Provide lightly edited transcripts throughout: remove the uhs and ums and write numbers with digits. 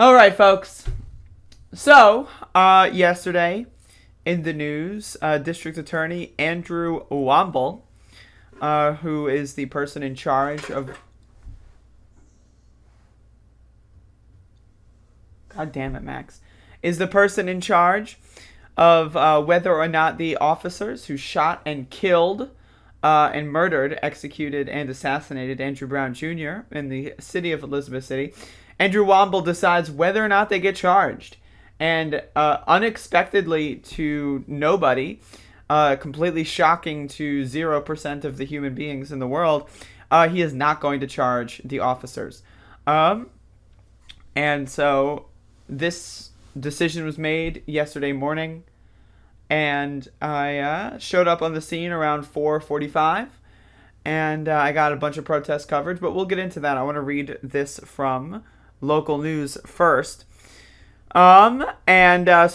All right, folks. So, yesterday in the news, District Attorney Andrew Womble, who is the person in charge of... God damn it, Max. Is the person in charge of whether or not the officers who shot and killed and murdered, executed, and assassinated Andrew Brown Jr. in the city of Elizabeth City. Andrew Womble decides whether or not they get charged. And unexpectedly to nobody, completely shocking to 0% of the human beings in the world, he is not going to charge the officers. And so this decision was made yesterday morning. And I showed up on the scene around 4:45. And I got a bunch of protest coverage. But we'll get into that. I want to read this from local news first. So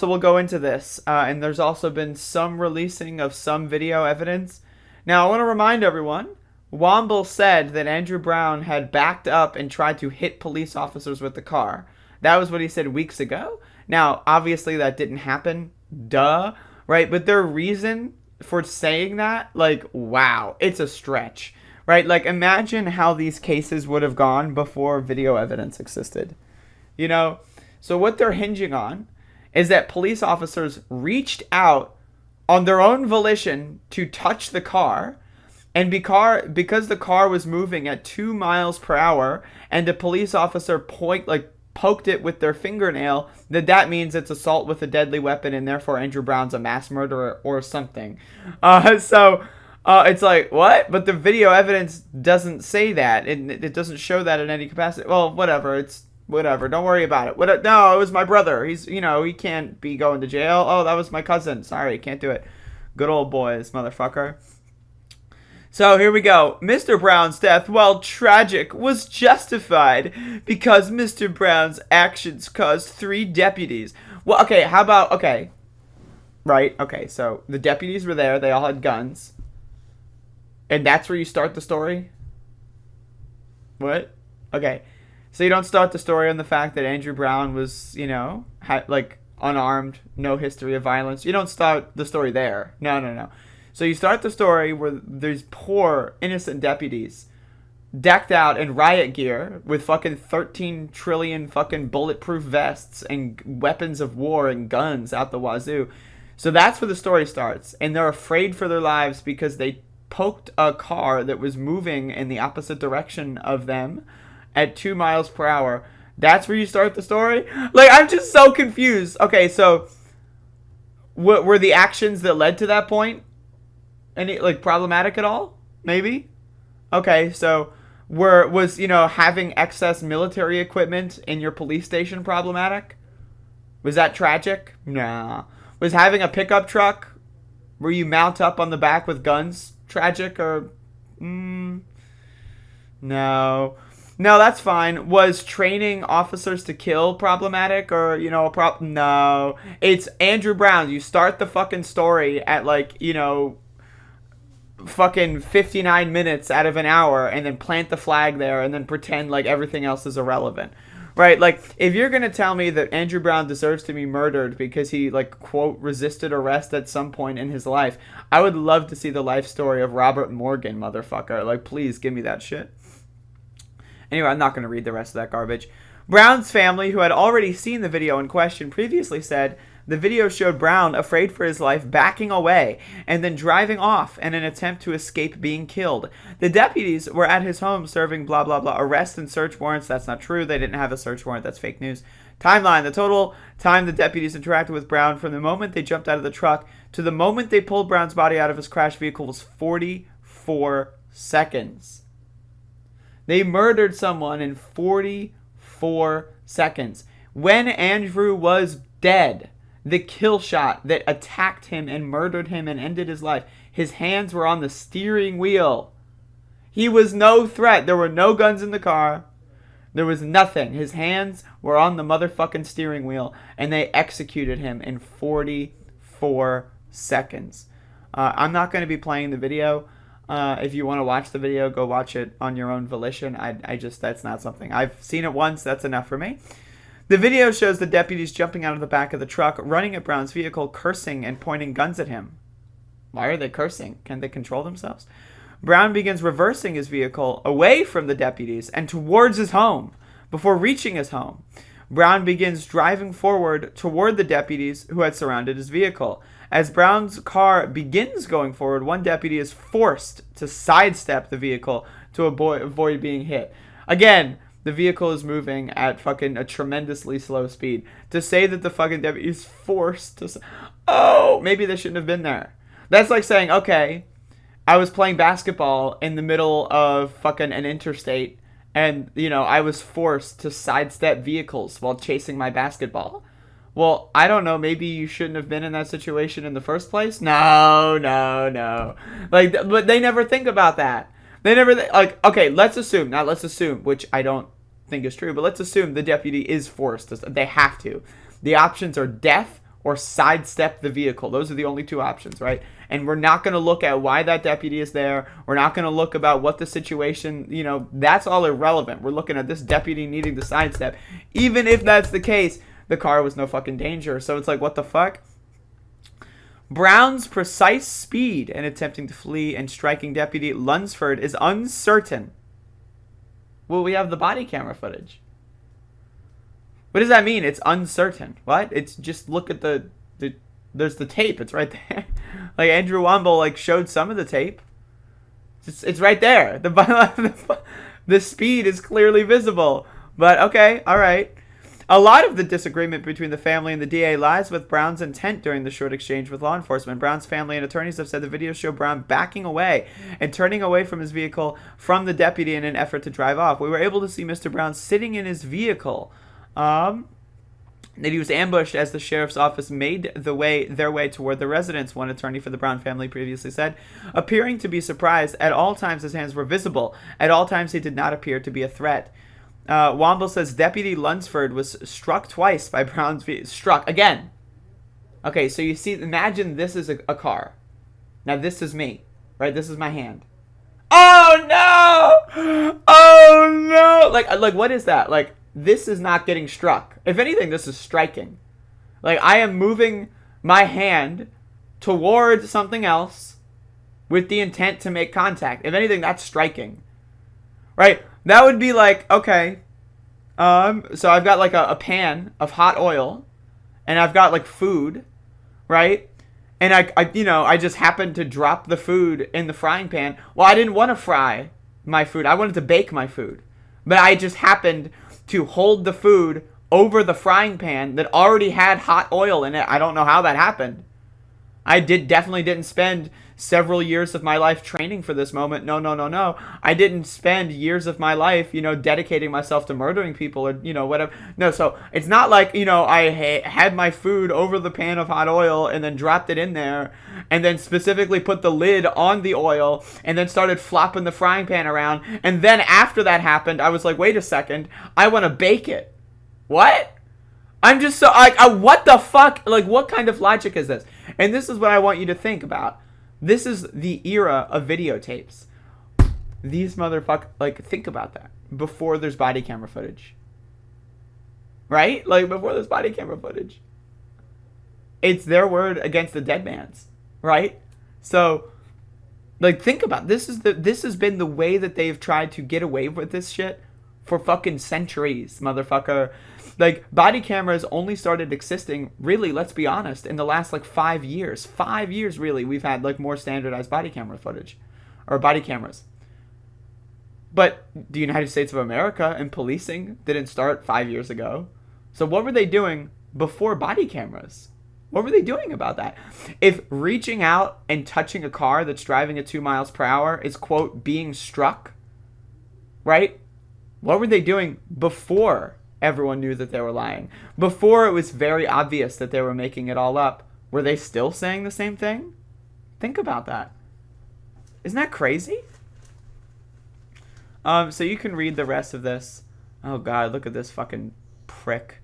we'll go into this. And there's also been some releasing of some video evidence. Now, I want to remind everyone, Womble said that Andrew Brown had backed up and tried to hit police officers with the car. That was what he said weeks ago. Now, obviously, that didn't happen. Duh. Right? But their reason for saying that, like, wow, it's a stretch. Right? Like, imagine how these cases would have gone before video evidence existed. You know? So what they're hinging on is that police officers reached out on their own volition to touch the car, and because the car was moving at 2 miles per hour, and the police officer poked it with their fingernail, that means it's assault with a deadly weapon, and therefore Andrew Brown's a mass murderer or something. It's like, what? But the video evidence doesn't say that. It doesn't show that in any capacity. Well, whatever. It's whatever. Don't worry about it. No, it was my brother. He can't be going to jail. Oh, that was my cousin. Sorry, can't do it. Good old boys, motherfucker. So here we go. Mr. Brown's death, while tragic, was justified because Mr. Brown's actions caused 3 deputies. Well, okay, how about, okay. Right, okay, so the deputies were there. They all had guns. And that's where you start the story? What? Okay. So you don't start the story on the fact that Andrew Brown was, unarmed, no history of violence. You don't start the story there. No. So you start the story where there's poor, innocent deputies decked out in riot gear with fucking 13 trillion fucking bulletproof vests and weapons of war and guns out the wazoo. So that's where the story starts. And they're afraid for their lives because they poked a car that was moving in the opposite direction of them at 2 miles per hour. That's where you start the story? Like, I'm just so confused. Okay, so what were the actions that led to that point any problematic at all? Maybe? Okay, so was having excess military equipment in your police station problematic? Was that tragic? Nah. Was having a pickup truck where you mount up on the back with guns tragic or no. No, that's fine. Was training officers to kill problematic or, no. It's Andrew Brown. You start the fucking story at fucking 59 minutes out of an hour and then plant the flag there and then pretend like everything else is irrelevant. Right? Like, if you're going to tell me that Andrew Brown deserves to be murdered because he, quote, resisted arrest at some point in his life, I would love to see the life story of Robert Morgan, motherfucker. Please give me that shit. Anyway, I'm not going to read the rest of that garbage. Brown's family, who had already seen the video in question, previously said the video showed Brown, afraid for his life, backing away and then driving off in an attempt to escape being killed. The deputies were at his home serving blah, blah, blah, arrest and search warrants. That's not true. They didn't have a search warrant. That's fake news. Timeline. The total time the deputies interacted with Brown from the moment they jumped out of the truck to the moment they pulled Brown's body out of his crashed vehicle was 44 seconds. They murdered someone in 44 seconds. When Andrew was dead, the kill shot that attacked him and murdered him and ended his life, his hands were on the steering wheel. He was no threat. There were no guns in the car. There was nothing. His hands were on the motherfucking steering wheel, and they executed him in 44 seconds. I'm not going to be playing the video. If you want to watch the video, go watch it on your own volition. That's not something. I've seen it once. That's enough for me. The video shows the deputies jumping out of the back of the truck, running at Brown's vehicle, cursing and pointing guns at him. Why are they cursing? Can they control themselves? Brown begins reversing his vehicle away from the deputies and towards his home before reaching his home. Brown begins driving forward toward the deputies who had surrounded his vehicle. As Brown's car begins going forward, one deputy is forced to sidestep the vehicle to avoid being hit. Again, the vehicle is moving at fucking a tremendously slow speed. To say that the fucking deputy is forced to... Oh, maybe they shouldn't have been there. That's like saying, okay, I was playing basketball in the middle of fucking an interstate, and, you know, I was forced to sidestep vehicles while chasing my basketball. Well, I don't know, maybe you shouldn't have been in that situation in the first place? No. Like, but they never think about that. They never, like, okay, let's assume, which I don't think is true, but let's assume the deputy is forced to, they have to. The options are death or sidestep the vehicle. Those are the only two options, right? And we're not going to look at why that deputy is there. We're not going to look about what the situation, you know, that's all irrelevant. We're looking at this deputy needing to sidestep. Even if that's the case, the car was no fucking danger. So it's like, what the fuck? Brown's precise speed in attempting to flee and striking Deputy Lunsford is uncertain. Well, we have the body camera footage. What does that mean? It's uncertain. What? It's just look at there's the tape. It's right there. Like Andrew Womble like showed some of the tape. It's right there. The speed is clearly visible. But okay, all right. A lot of the disagreement between the family and the DA lies with Brown's intent during the short exchange with law enforcement. Brown's family and attorneys have said the video show Brown backing away and turning away from his vehicle from the deputy in an effort to drive off. We were able to see Mr. Brown sitting in his vehicle. That he was ambushed as the sheriff's office made their way toward the residence, one attorney for the Brown family previously said, appearing to be surprised. At all times his hands were visible. At all times he did not appear to be a threat. Womble says Deputy Lunsford was struck twice by Brown's vehicle. Struck again. Okay, so you see, imagine this is a car. Now this is me, right? This is my hand. Oh no! Oh no! Like what is that? Like, this is not getting struck. If anything, this is striking. Like, I am moving my hand towards something else with the intent to make contact. If anything, that's striking. Right? That would be like, okay, so I've got like a pan of hot oil, and I've got like food, right? And I just happened to drop the food in the frying pan. Well, I didn't want to fry my food. I wanted to bake my food. But I just happened to hold the food over the frying pan that already had hot oil in it. I don't know how that happened. I definitely didn't spend several years of my life training for this moment. No. I didn't spend years of my life, dedicating myself to murdering people or, whatever. No, so it's not like, I had my food over the pan of hot oil and then dropped it in there and then specifically put the lid on the oil and then started flopping the frying pan around. And then after that happened, I was like, wait a second, I want to bake it. What? I'm just so, like, what the fuck? Like, what kind of logic is this? And this is what I want you to think about. This is the era of videotapes. These motherfuckers, like, think about that. Before there's body camera footage. Right? Like, before there's body camera footage. It's their word against the dead man's. Right? So, like, think about it. This has been the way that they've tried to get away with this shit for fucking centuries, motherfucker. Like, body cameras only started existing, really, let's be honest, in the last, 5 years. 5 years, really, we've had, more standardized body camera footage. Or body cameras. But the United States of America and policing didn't start 5 years ago. So what were they doing before body cameras? What were they doing about that? If reaching out and touching a car that's driving at 2 miles per hour is, quote, being struck, right? What were they doing before everyone knew that they were lying? Before it was very obvious that they were making it all up, were they still saying the same thing? Think about that. Isn't that crazy? So you can read the rest of this. Oh God, look at this fucking prick.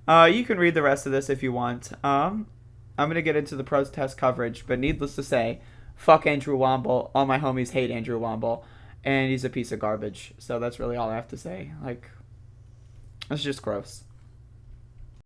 You can read the rest of this if you want. I'm gonna get into the protest coverage, but needless to say, fuck Andrew Womble. All my homies hate Andrew Womble, and he's a piece of garbage. So that's really all I have to say. Like, it's just gross.